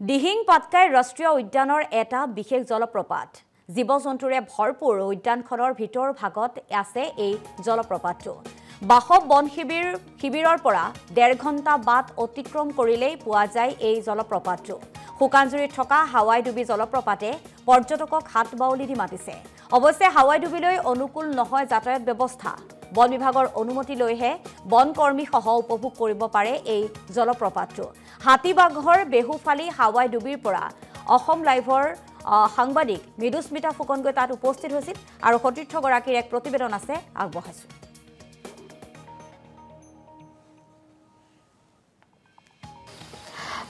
দিহিং পাটকাই ৰাষ্ট্ৰীয় উদ্যানৰ এটা বিশেষ জলপ্ৰপাত জীৱ-জন্তুৰে ভৰপূৰ উদ্যানখনৰ ভিতৰ ভাগত আছে এই জলপ্ৰপাতটো বাহব বন শিবিৰৰ পৰা 1.5 ঘণ্টা বাট অতিক্ৰম কৰিলেই পোৱা যায় এই জলপ্ৰপাতটো হুকানজুৰিত থকা হাৱাইডুবি জলপ্ৰপাতে পৰ্যটকক হাত বাউলি দি মাতিছে অৱশ্যে হাৱাইডুবিলৈ অনুকূল নহয় যাতায়াত ব্যৱস্থা বন বিভাগৰ অনুমতি লৈহে বন কৰ্মী সহ উপভোগ কৰিব পাৰে এই জলপ্ৰপাতটো হাতীবাঘৰ বেহুফালি হাৱাইডুবিৰ পৰা অসম লাইভৰ সাংবাদিক মৃদুস্মিতা ফুকনগৈ তাত উপস্থিত হৈছিল আৰু সতীৰ্থগৰাকীৰ এক প্ৰতিবেদন আছে আগবঢ়াইছো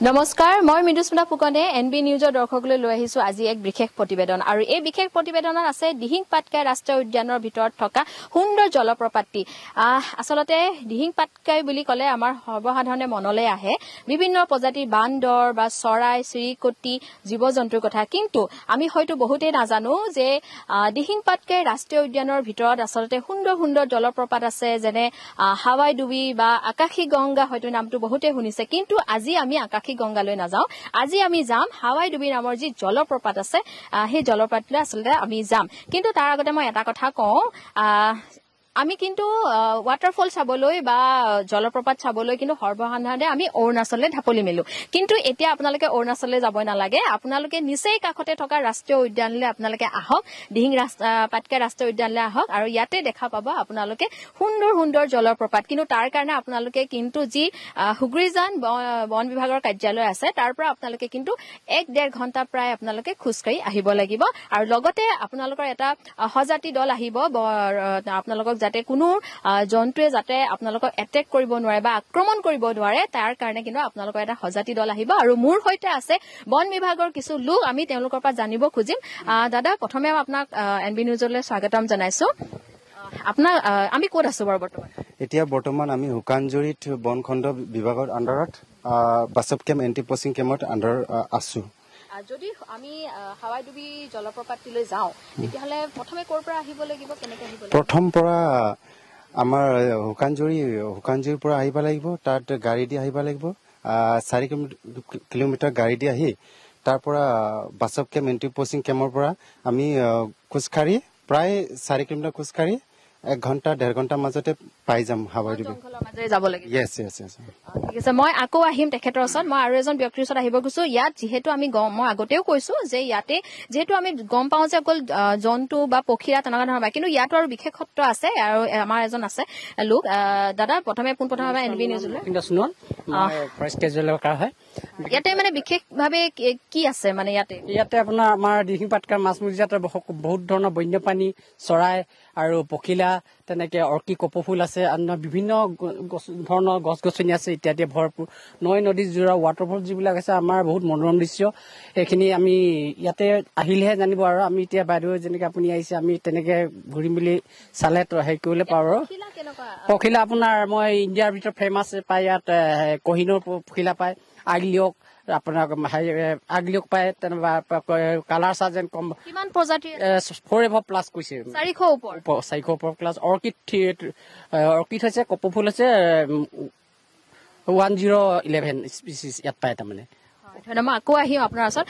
নমস্কাৰ মই মৃদুস্মিতা ফুকনে এনবি নিউজৰ দৰ্শকলৈ লৈ আহিছো আজি এক বিশেষ প্ৰতিবেদন আৰু এই বিশেষ প্ৰতিবেদনত আছে দিহিং পাটকাই ৰাষ্ট্ৰীয় উদ্যানৰ ভিতৰত থকা সুন্দৰ জলপ্ৰপাতটি আসলতে দিহিং পাটকাই বুলি ক'লে আমাৰ সৰ্বসাধাৰণে মনলৈ আহে বিভিন্ন প্ৰজাতিৰ বান্দৰ বা চৰাই চিৰিকটি জীৱ-জন্তুৰ কথা কিন্তু আমি হয়তো বহুতেই নাজানো যে দিহিং পাটকাই ৰাষ্ট্ৰীয় উদ্যানৰ ভিতৰত আসলতে সুন্দৰ সুন্দৰ জলপ্ৰপাত আছে যেনে হাৱাইডুবি বা আকাশী গংগা হয়তো নামটো বহুতেই শুনিছে কিন্তু আজি আমি আকাশী গংগালৈ নাযাওঁ আজি আমি যাম হাৱাইডুবি নামৰ যি জলপ্ৰপাত আছে সেই জলপ্ৰপাতলৈ আসলতে আমি যাম কিন্তু তাৰ আগতে মই এটা কথা কওঁ আমি কিন্তু ওয়াটাৰফল চাবলৈ বা জলপ্ৰপাত চাবলৈ কিন্তু সৰ্বসাধাৰণে আমি অৰুণাচললৈ ঢাপলি মেলো কিন্তু এতিয়া আপোনালোকে অৰুণাচললৈ যাব নালাগে আপোনালোকে নিচেই কাষতে থকা ৰাষ্ট্ৰীয় উদ্যানলৈ আপোনালোকে আহক দিহিং পাটকাই ৰাষ্ট্ৰীয় উদ্যানলৈ আহক আৰু ইয়াতে দেখা পাব আপোনালোকে সুন্দৰ সুন্দৰ জলপ্ৰপাত কিন্তু তাৰ কাৰণে আপোনালোকে কিন্তু যি হুগ্ৰিজান বন বিভাগৰ কাৰ্যালয় আছে তাৰ পৰা আপোনালোকে কিন্তু 1.5 ঘণ্টা প্ৰায় আপোনালোকে খুজকাঢ়ি আহিব লাগিব আৰু লগতে আপোনালোকৰ এটা সজাতি দল আহিব আপোনালোকক যাতে কোনো জন্তুৱে যাতে আপোনালোকক এটেক কৰিব নোৱাৰে বা আক্ৰমণ কৰিব নোৱাৰে তাৰ কাৰণে কিন্তু আপোনালোকৰ এটা সজাতি দল আহিব আৰু মোৰ সৈতে আছে বন বিভাগৰ কিছু লোক আমি তেওঁলোকৰ পৰা জানিব খুজিম দাদা প্ৰথমে আপোনাক এনবি নিউজলৈ স্বাগতম জনাইছো আপোনাৰ আমি ক'ত আছো বৰ্তমান এতিয়া বৰ্তমান আমি হুকানজুৰিত বনখণ্ড বিভাগৰ আণ্ডাৰত বাছব কেম্প এণ্টি পচিং কেম্পত আণ্ডাৰ আছো যদি আমি হাৱাইডুবি জলপ্ৰপাতলৈ যাওঁ তেতিয়াহ'লে প্ৰথমে ক'ৰ পৰা আহিব লাগিব কেনেকৈ আহিব লাগিব প্ৰথম পৰা আমাৰ হুকানজুৰিৰ পৰা আহিব লাগিব তাত গাড়ী দি আহিব লাগিব 4 কিলোমিটাৰ গাড়ী দি আহি তাৰ পৰা বাছব কেম্প এণ্টি পচিং কেম্পৰ পৰা আমি খোজকাঢ়ি প্ৰায় 4 কিলোমিটাৰ খোজকাঢ়ি 1 ঘণ্টা 1.5 ঘণ্টাৰ মাজতে পাই যাম হাৱাইডুবি যাব লাগিব ইয়েছ ঠিক আছে মই আকৌ আহিম তেখেতৰ ওচৰত মই আৰু এজন ব্যক্তিৰ ওচৰত আহিব গৈছো ইয়াত যিহেতু আমি মই আগতেও কৈছো যে ইয়াতে যেহেতু আমি গম পাওঁ যে অকল জন্তু বা পক্ষীৰা তেনেকুৱা ধৰণৰ কিন্তু ইয়াতো আৰু বিশেষত্ব আছে আৰু আমাৰ এজন আছে লোক দাদা প্ৰথমে পোনপ্ৰথমে এনবি নিউজলৈ ইয়াতে মানে বিশেষভাৱে কি আছে মানে ইয়াতে আপোনাৰ আমাৰ দিহিং পাটকাই মাছমৰীয়াতে বহুত ধৰণৰ বন্যপ্ৰাণী চৰাই আৰু পখিলা তেনেকে অৰ্কি কপৌফুল আছে আৰু বিভিন্ন ধৰণৰ গছ গছনি আছে ইত্যাদি ভৰপূৰ নৈ নদী জোৰা ৱাটাৰফল যিবিলাক আছে আমাৰ বহুত মনোৰম দৃশ্য এইখিনি আমি ইয়াতে আহিলেহে জানিব আৰু আমি এতিয়া বাইদেউ যেনেকে আপুনি আহিছে আমি তেনেকে ঘূৰিম বুলি চালে হেৰি কৰিলে পাৰোঁ পখিলা আপোনাৰ মই ইণ্ডিয়াৰ ভিতৰত ফেমাছ পায় ইয়াত কহিনুৰ পখিলা পায় আগলিয়ক আপোনাৰ আগলিয়ক পায় তেনেকুৱা কালাৰ চাৰ্জেন কম কিমান প্ৰজাতিৰ 4 প্লাছ কৈছে 400 ওপৰ ক্লাছ অৰ্কিড হৈছে কপৌফুল হৈছে 1011 স্পিচিছ ইয়াত পায় তাৰমানে ধন্যবাদ আকৌ আহিম আপোনাৰ ওচৰত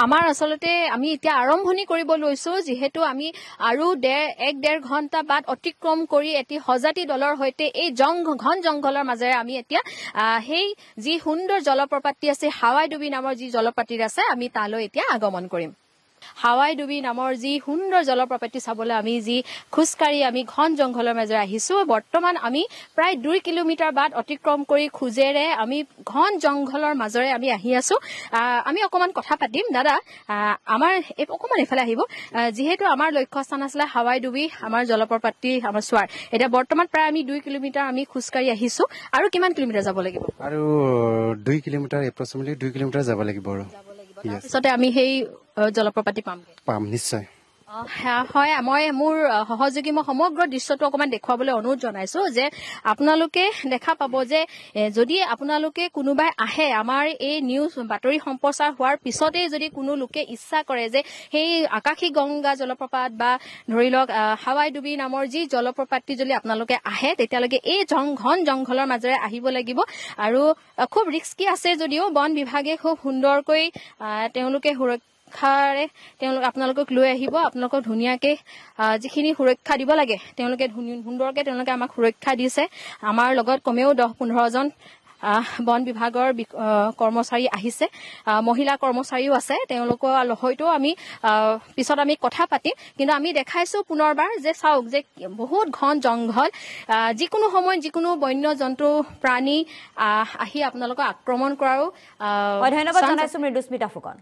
আমাৰ আচলতে আমি এতিয়া আৰম্ভণি কৰিব লৈছো যিহেতু আমি আৰু 1.5 ঘণ্টা বাট অতিক্ৰম কৰি এটি সজাতি দলৰ সৈতে এই ঘন জংঘলৰ মাজেৰে আমি এতিয়া সেই যি সুন্দৰ জলপ্ৰপাতটি আছে হাৱাইডুবি নামৰ যি জলপ্ৰপাত আছে আমি তালৈ এতিয়া আগমন কৰিম হাৱাইডুবি নামৰ যি সুন্দৰ জলপ্ৰপাতটি চাবলৈ আমি যি খুজকাঢ়ি আমি ঘন জংঘলৰ মাজেৰে আহিছো বৰ্তমান আমি প্ৰায় 2 কিলোমিটাৰ বাট অতিক্ৰম কৰি খুজেৰে আমি ঘন জংঘলৰ মাজেৰে আমি আহি আছো আমি অকমান কথা পাতিম দাদা আমাৰ অকমান এফালে আহিব যিহেতু আমাৰ লক্ষ্যস্থান আছিলে হাৱাইডুবি আমাৰ জলপ্ৰপাতটি আমাৰ চোৱাৰ এতিয়া বৰ্তমান প্ৰায় আমি 2 কিলোমিটাৰ আমি খুজকাঢ়ি আহিছো আৰু কিমান কিলোমিটাৰ যাব লাগিব আৰু 2 কিলোমিটাৰ এপ্ৰক্সিমেটলি 2 কিলোমিটাৰ যাব লাগিব আৰু পিছতে আমি সেই জলপ্ৰপাতটি পাম নিশ্চয় হয় মই মোৰ সহযোগী মই সমগ্ৰ দৃশ্যটো অকণমান দেখুৱাবলৈ অনুৰোধ জনাইছো যে আপোনালোকে দেখা পাব যে যদি আপোনালোকে কোনোবাই আহে আমাৰ এই নিউজ বাতৰি সম্প্ৰচাৰ হোৱাৰ পিছতেই যদি কোনো লোকে ইচ্ছা কৰে যে সেই আকাশী গংগা জলপ্ৰপাত বা ধৰি লওক হাৱাই ডুবি নামৰ যি জলপ্ৰপাতটি যদি আপোনালোকে আহে তেতিয়ালৈকে এই ঘন জংঘলৰ মাজেৰে আহিব লাগিব আৰু খুব ৰিস্কি আছে যদিও বন বিভাগে খুব সুন্দৰকৈ তেওঁলোকে তেওঁলোক আপোনালোকক লৈ আহিব আপোনালোকক ধুনীয়াকৈ যিখিনি সুৰক্ষা দিব লাগে তেওঁলোকে সুন্দৰকৈ তেওঁলোকে আমাক সুৰক্ষা দিছে আমাৰ লগত কমেও 10-15জন বন বিভাগৰ কৰ্মচাৰী আহিছে মহিলা কৰ্মচাৰীও আছে তেওঁলোকৰ হয়তো আমি পিছত আমি কথা পাতিম কিন্তু আমি দেখাইছো পুনৰবাৰ যে চাওক যে বহুত ঘন জংঘল যিকোনো সময়ত যিকোনো বন্য জন্তু প্ৰাণী আহি আপোনালোকক আক্ৰমণ কৰাৰো ধন্যবাদ জনাইছো মৃদুস্মিতা ফুকন।